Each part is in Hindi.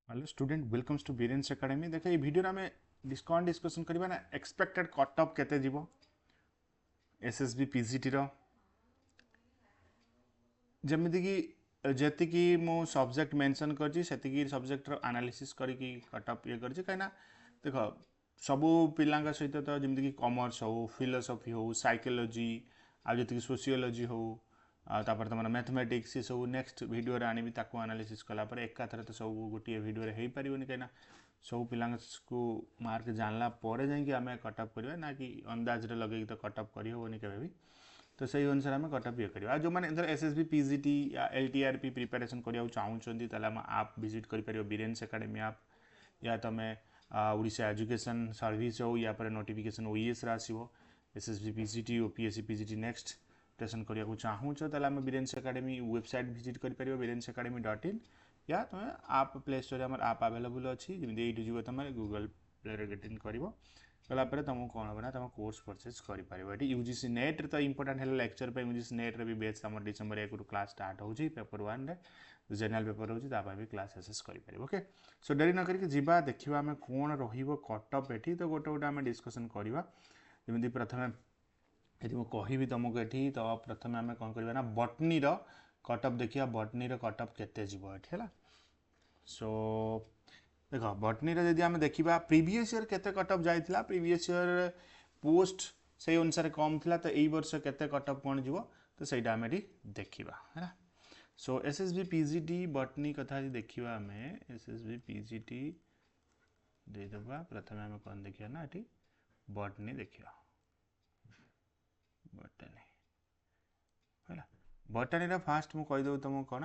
hello student welcomes to Biren's academy देख ये वीडियो में डिस्कशन करबा ना एक्सपेक्टेड कट ऑफ केते जीवो एसएसबी पीजीटी रो जेमिति कि जेति कि मो सब्जेक्ट मेंशन करछि सेति कि सब्जेक्ट रो एनालिसिस करी कि कट ऑफ ये करछि काइना देखो सबु पिलांगा सहित तो जेमिति कि कॉमर्स हो फिलोसफी हो साइकोलॉजी आ जेति कि सोशियोलॉजी हो तापर तुम मैथमेटिक्स ये सब नेक्स्ट वीडियो रे आनिबि ताको एनालिसिस कला पर एकाथरे तो सब गोटे वीडियो रे हेई परिबनि काइना सब पिलांको मार्क जानला परे जाई कि आमे कट ऑफ करबा ना कि अंदाज रे लगेई तो कट ऑफ करी होबनी केबे भी तो सही अनुसार आम कटअप ये करवा जो मैंने धर एसएसबी पीजीटी या एलटीआरपी प्रिपेरेसन करा चाहूँगी आम आप विजिट कर बीरेन्स एकेडमी आप या तुम ओडिशा एजुकेशन सर्विस हो या पर नोटिफिकेशन ओईएस आसो SSB PGT OPSC PGT next present करने चाहूँ आम बीरेन्स एकेडमी वेबसाइट विजिट कर बीरेन्स एकेडमी .in या तुम आप प्ले स्टोर में आप आवेलेबल अच्छी जमी ये तुम गूगल प्ले गेट इन कर गलापर तुमको कौन होना तुम कोर्स परचेज कर यूजीसी नेट तो इंपोर्टाट है लेक्चर पे यूजीसी नेट भी बेच आम डिसेम्बर 1 क्लास स्टार्ट हो पेपर 1 रे जेनराल पेपर हो भी क्लास एसेस कर ओके सो डेरी न करके जीवा देखा आम कौन रट अफ एटी तो गोटे गोटे आम डिस्कसन करवा जमी प्रथम यदि मुझे कहि तुमको ये तो प्रथम आम कौन करवा बटनी कट अफ देखा बटनी कट अफ केते जीव है सो देख बटनी जदि आम देखा प्रीवियस ईयर केते कट अफ जाइथिला प्रीवियस ईयर पोस्ट से अनुसार कम थिला तो यही वर्ष केते कट अफ कौन जीव तो सहीटा आम ये देखा है सो एसएसबी पीजीटी बटनी कथा देखा आम एसएसबी पीजीटी देदेबा प्रथम आम कौन देखा ना ये बटनी देखा बटनी है बटनी फास्ट मुझे कहीदेव तुमको कौन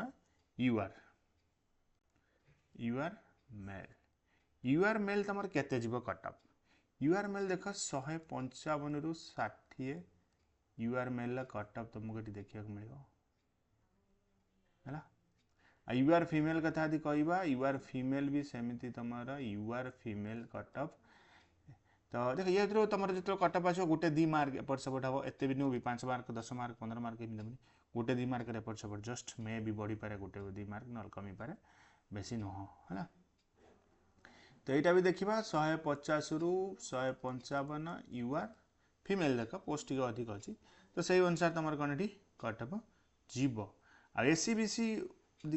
यूआर मेल यूआर मेल तुम केते जीव कट अफ यूआर मेल देख 155 रु 60 यूआर मेल कट अफ तुमको ये देखा मिल है यूआर फीमेल कथा यदि कहवा यूआर फीमेल भी सेमती तुम यूआर फीमेल कट अफ तो देख ये तुम जो कट अफ आसो गोटे 2 मार्क एपट सेपट हम एत भी नुह 5 मार्क 10 मार्क 15 मार्क देवनी गोटे 2 मार्क एपट सेपट जस्ट मे भी बढ़ी पारे गोटे 2 मार्क ना कमी पारे बेसी नुह है तो यहाँ भी देखा 150 रु 155 यूआर फीमेल देख पोस्ट टी अधिक अच्छी तो सही अनुसार तुम कौन ये कट अफ जीव आ एसी बीसी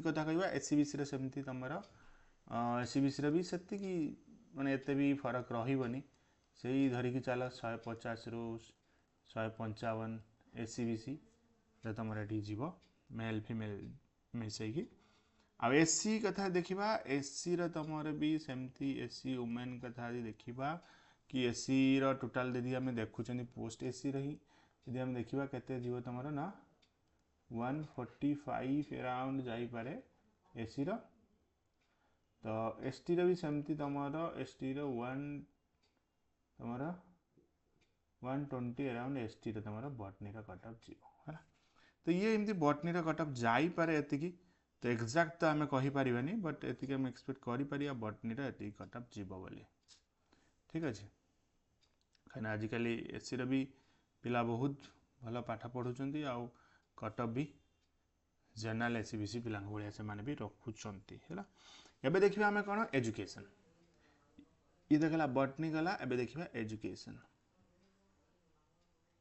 कथा कह एसी बीसी सेमती तुम एसी बीसी भी से मैंने एत भी फरक रही से ही धरिकी चल 150 रु 155 एसी बीसी तुम ये जीव मेल फीमेल मिसेकी आ एसी कथा देखा एसी तुम भी सेमती एसी वुमेन कथा देखा कि एसी टोटाल यदि आम देखुं पोस्ट एसी रही यदि आम देखा केते जीव तुम ना 145 अराउंड जापे एसी तो एस टी भी सेमती तुम एस टी वन तुम 120 अराउंड एस टी तुम बटनी कट अफ जीव है तो ये एमती बटनी कट अफ जापे ये तो एक्जाक्ट तो आम कहीपर बट ये आम एक्सपेक्ट कर बटनी ये कट अफ जीव बोली ठीक अच्छे कहीं आजिकल एसी भी पिला बहुत भल पाठ पढ़ुंट आउ कट अफ भी जेनराल एसी बीसी पिला भाया से भी रखुंट है एबे देखिए आम कौन एजुकेशन ये देखला बटनी गला एबे देखिए एजुकेशन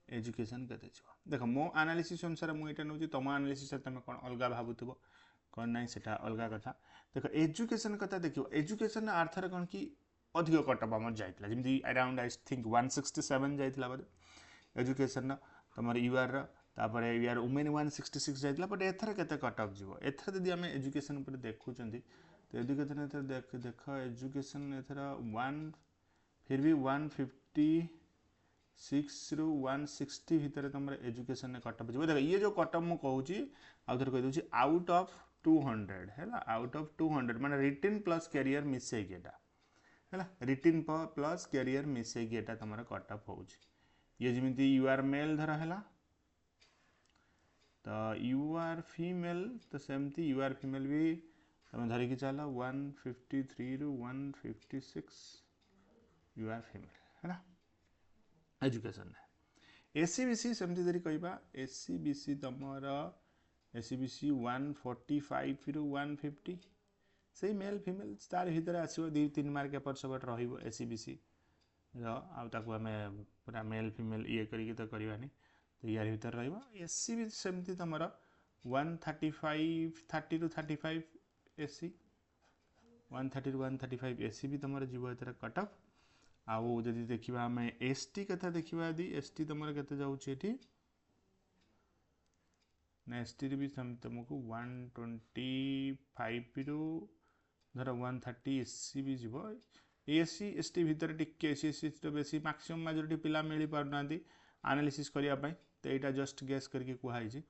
एजुकेशन के देख मो एनालिसिस अनुसार मुझे नौ तुम एनालिसिस तुम कौन अलग भावुव कौन ना से अलग कथा देख एजुकेशन कथा देखो एजुकेशन आर्थर कौन कि अधिक कट अफ आम जाइला जमी अराउंड आई थिंक 167 जाइला बोले एजुकेशन तुम यूआर तापर यूआर वुमेन 166 जाइला बट एथर केते कट अफ जीव एथर यदि आम एजुकेशन पर देखुं तो एजुकेशन एथर देख एजुकेशन एथर 1 फिर भी 156 रु 160 भितर तुम एजुकेशन कट अफ जीव देख ये जो कट अफ मुझे आउ थे कहीदे आउट ऑफ 200 है आउट ऑफ 200 माने रिटिन प्लस कैरियर मिसेकी है रिटिन प्लस कैरियर मिसेकी तुम कट अफ हो ये जमी यूआर मेल धर है तो यूआर फीमेल तो सेमती यूआर फीमेल भी तुम धरिकी चल 153 रु 156 यूआर फीमेल है एजुकेशन एसी बीसी सेमती धरी कह एसी बीसी तुम एसी बीसी 145 रु 150 से मेल फीमेल तार भितर आसो 2-3 मार्क एपट सेपट रही एससीबीसी आम पूरा मेल फीमेल ये करी तो करवानी तो यार भीतर रसी भी सेमती तुम 135 30 to 35 एससी 130 to 135 एससी भी तुम जीव एथर कटअप आउ जदि देखा आम एसटी कथा देखा यदि एसटी तुम के जाऊँगी ना एसटी भी तुमको 125 रु धर 130 एससी भी जीव एससी एसटी भितर टिके एससी एसटी तो बेसी मैक्सिमम मेजोरिटी पिला मिल पारना एनालिसिस करने तो यहाँ जस्ट गेस करके कहुई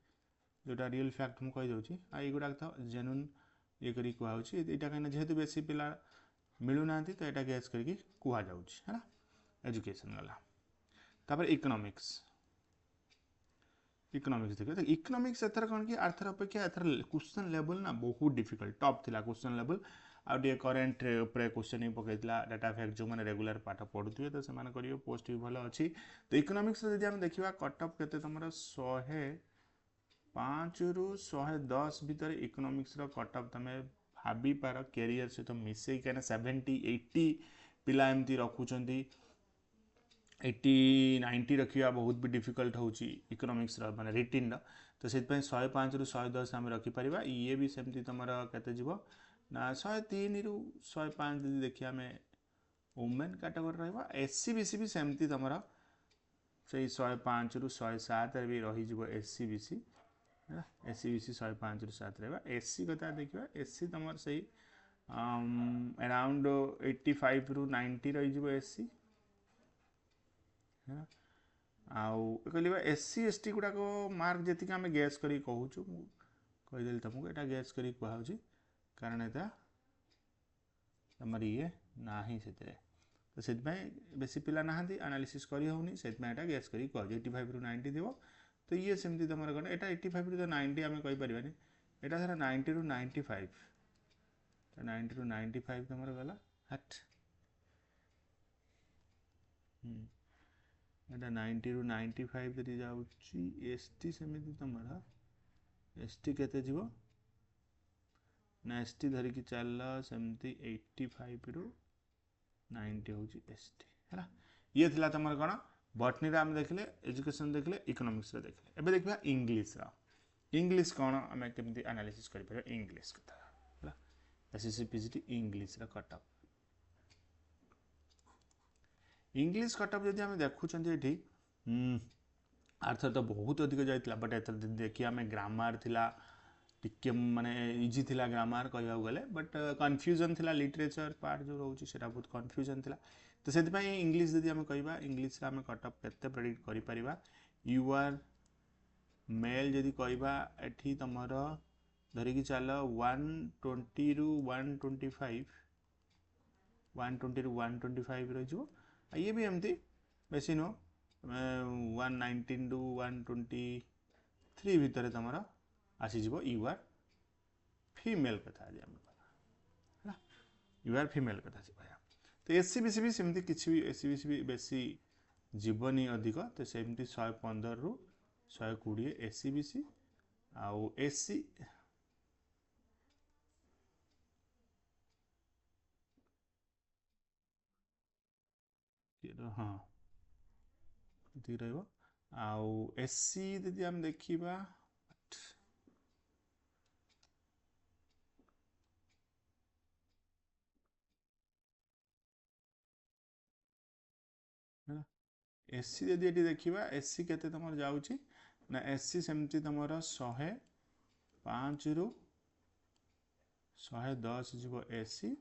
जोटा रियल फैक्ट मुझे कहीदे युवा तो जेन्युइन ये करी कहुच्छी यहाँ कहीं जेहेतु बेसी पिला मिलूना तो यहाँ गेस करके कहुच्छे है एजुकेशन गला तापर इकोनॉमिक्स देखिए तो इकोनॉमिक्स एथर कौन कि आर्थर अपेक्षा एथर क्वेश्चन लेवल ना बहुत डिफिकल्ट टॉप थिला क्वेश्चन लेवल आ करेन्ट उपरे क्वेश्चन ही पकईला डाटा फैक्ट जो मैंने रेगुलर पाठ पढ़ुए तो से करेंगे पोस्ट भी भल अच्छी तो इकोनॉमिक्स जब आम देखा कटअप के तुम 105 रु 110 भितर इकोनॉमिक्स कटअप तुम भाभी पार कैरियर सहित मिसई कहीं 70-80 पिला एमती रखुंट 80-90 रखा बहुत भी डिफिकल्ट होची इकोनॉमिक्स माने रिटिन तो से 105 रु 110 आम रखिपर ये भी सेमती तुम के ना 103 रु 105 जी देखिए आम वुमेन कैटेगरी रहा एससी बीसी भी सेमती तुम से 105 रु 107 भी रही एससी बीसी है एससी बीसी 105 रु 7 रहा एससी कथा देखा एससी तुम से अराउंड 85 रु 90 रही एससी है आउ कहली एससी एसटी गुड़ाक मार्क जी आम गैस कर कहूँ कहीदेली तुमको यहाँ गैस कर कहुच्छी कारण यहाँ तुम ये ना ही से तो से बेसी पिला ना एनालिसिस करी से गैस कर कह 85 रु 90 थी तो ये सेमती तुम कौन यहाँ 85 रु 90 आम कहीपर यहाँ धर 90 रु 95 90 रु 95 तुम गला हट यहाँ 90 रु 95 जब जाऊँगी एसटी सेमती तुम एसटी केते जीवो ना एसटी धरिकी चल सेमती 85 रु 90 हूँ एसटी है ये थिला तुम कौन बटनी आम देखले एजुकेशन देखले इकोनॉमिक्स देखले एबे देखा इंग्लिश कौन आम केमती एनालिसिस कर इंग्लिश कथा SSC PGT English cutoff English cutoff जब आम देखुं ये आर्थर तो बहुत अधिक जाइला बट एथर देखिए आम ग्रामर थिला टिके माने इजी थिला ग्रामर कहवा गले बट कन्फ्यूजन थिला लिटरेचर पार्ट जो रोचे से बहुत कन्फ्यूजन थिला तो से इंग्लिश जब आम कह इंग्लिश आम कटअप केते प्रेडिक्ट कर यूआर मेल जदि कहवा एठी तुम धरिकी चल 120 रु 125 120 रु 125 रही ये भी एमती बेसी नुह 119 रु 123 भितर तुम आसीज यूआर फीमेल कथा है यूआर फीमेल कथा तो एससी बीसी भी सेमती किसी भी एससी बीसी भी बेसी जीवनी अधिक तो सेमती 115 रु 120 एससी बीसी आउ एससी हाँ आउ एससी यदि आम देखा एससी यदि ये देखा एससी केते तुम जाऊँगी ना एससी सेमती तुम 105 रु 110 जीव एससी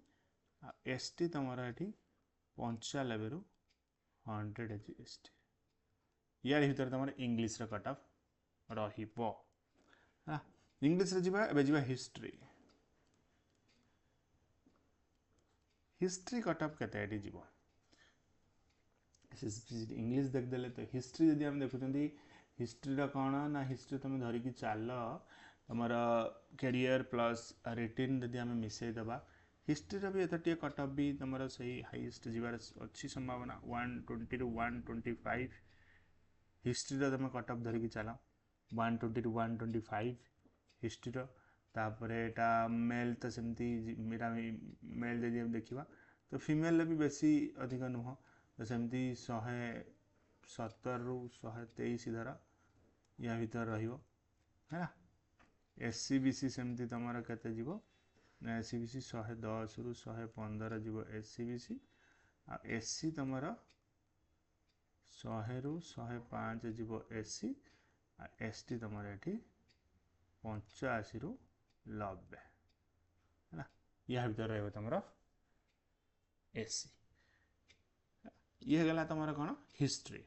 एसटी तुम ये 95 रु 100 एसटी यार भीतर तुम इंग्लिश कटअप इंग्लिश जी हिस्ट्री हिस्ट्री कटअप केते जीव इंग्लिश देखदेले तो हिस्ट्री जब आम देखुं हिस्ट्री कौन ना हिस्ट्री तुम धरिकी चल तुम कैरियर प्लस रिटिन जब आम मिसईदबा हिस्ट्री भी एत टे कटअप भी तुम से हाइएस्ट जीवार अच्छी संभावना 120 रु 125 हिस्ट्री तुम कटअप धरिकी चल 120 रु 125 हिस्ट्री तापर एटा मेल तो सेमती मेरा मेल जदि हम देखा तो फीमेल भी बेसी अधिक नुह तो सेमती 117 ରୁ 123 धर या भीतर रहिबो है एससीबीसी सेमती तुम केते जीवो ना एससीबीसी 110 ରୁ 115 जीवो एससीबीसी आ एससी तुम 100 ରୁ 105 जीवो एससी आ एसटी तुम ये 85 ରୁ 90 है या भीतर रहिबो तुम एससी ये गला तुम कौन हिस्ट्री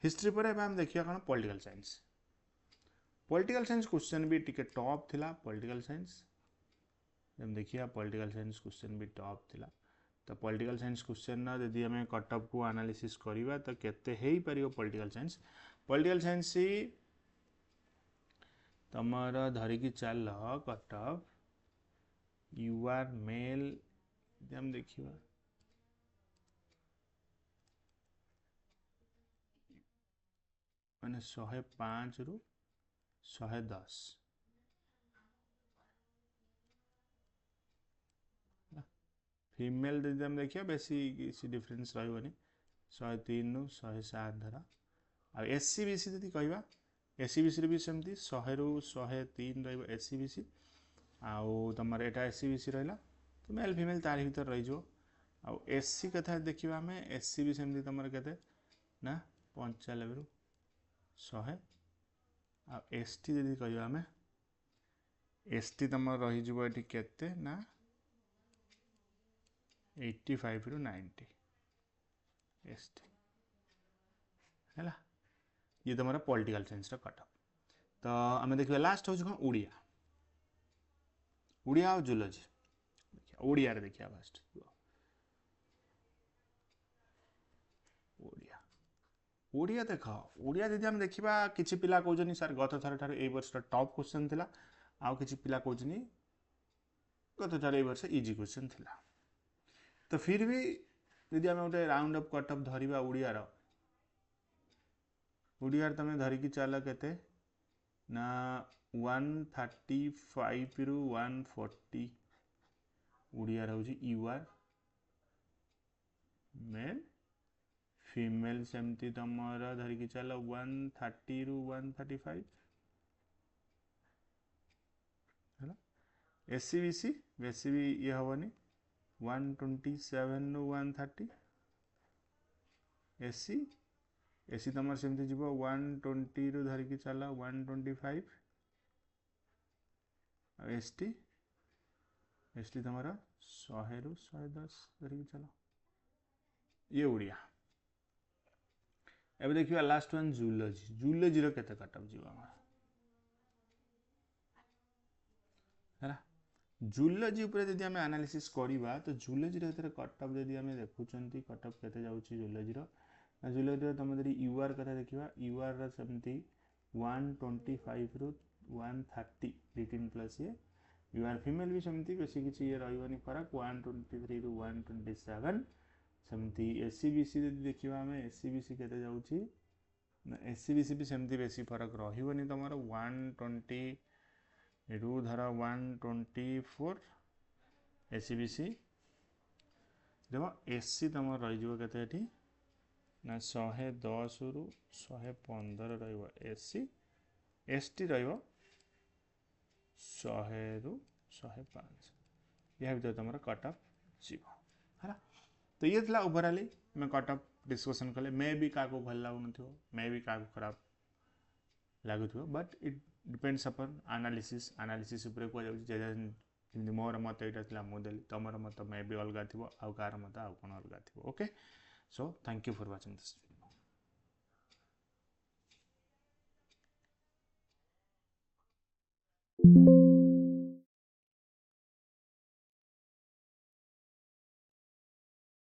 हिस्ट्री पर हम देखिए कौन पॉलिटिकल साइंस क्वेश्चन भी टिके टॉप थिला पॉलिटिकल साइंस जब देखिए पॉलिटिकल साइंस क्वेश्चन भी टॉप थिला तो पॉलिटिकल साइंस क्वेश्चन ना यदि हमें कटअप को एनालिसिस करवा तो केते हेई परियो पॉलिटिकल साइंस ही तमर धरिकी चल कटअप यू आर मेल हम देखिए मैंने 105 ରୁ 110 फीमेल यदि हम देखिए बेसी किसी डिफरेंस रही 103 ରୁ 107 धर आ एससीबीसी यदि कहवा एससीबीसी भी सेमती 100 ରୁ 103 रही एससीबीसी आउ तुम एटा एससीबीसी रहा तो मेल फीमेल तार भर रही आउ एससी कथा देखा आम एससी भी सेमती तुम के ना 95 ରୁ 100 आ एसटी यदि कहवा आम एसटी तुम रही केते ना 85 ରୁ 90 एसटी है ये तुम पॉलिटिकल साइंस कटअप तो आम देखिए लास्ट हूँ कौन ओडिया ओडिया और जूलॉजी ओडिया देखिए फास्ट ओडिया ओडिया देख ओडिया यदि हम देखा किसी पिला कहते सर गत थर ठार ए वर्ष टॉप क्वेश्चन थिला आउ किसी पिला कहते गत थर ए वर्ष इजी क्वेश्चन थिला तो फिर भी यदि आम गोटे राउंड अफ कटअप धरवा ओडियार तुम धरिकी चल के ना 135 ରୁ 140 ओडिया हूँ यूआर मेल फीमेल सेमती तुम धरिकी चल 130 ରୁ 135 है एससीबीसी बेसी भी ये हेनी 127 ରୁ 130 एससी एसी तुम सेमती जीव 120 ରୁ धरिकी चल 125 एसटी एसटी तुम 100 ରୁ 110 धरिकी चल ये ओडिया एबे देखिए लास्ट वन जूलॉजी जूलॉजी रो केते कटअप जीव है जूलॉजी ऊपर यदि आम एनालिसिस करवा तो जूलॉजी रे कटअप यदि आम देखुंत कटअप केते जाउची जूलॉजी रो जूलॉजी तुम यदि यूआर कथा देखा यूआर सेमती 125 ରୁ 130 18 प्लस ये यूआर फीमेल भी सेमती बेसी किसी ये रही फरक 123 ରୁ 127 सेमती एससीबीसी देखा आम एससीबीसी केते जाउची एससीबीसी भी सेमती बेसी फरक रही तुम 120 ରୁ धर 124 एससीबीसी देख एससी तुम रही के ना 110 ରୁ 115 एससी एसटी 100 ରୁ 105 या भर तुम कटअप जीव है तो ये था ओवरऑली मैं कटअप डिस्कसन कले मे भी क्या भल लगुन मे भी क्या खराब लगुथ बट इट डिपेंड्स अपन एनालिसिस कह मोर मत यहाँ मुझे तुम मत मे भी अलग थी आउ कार मत आउ कौन अलग थी okay so thank you for watching this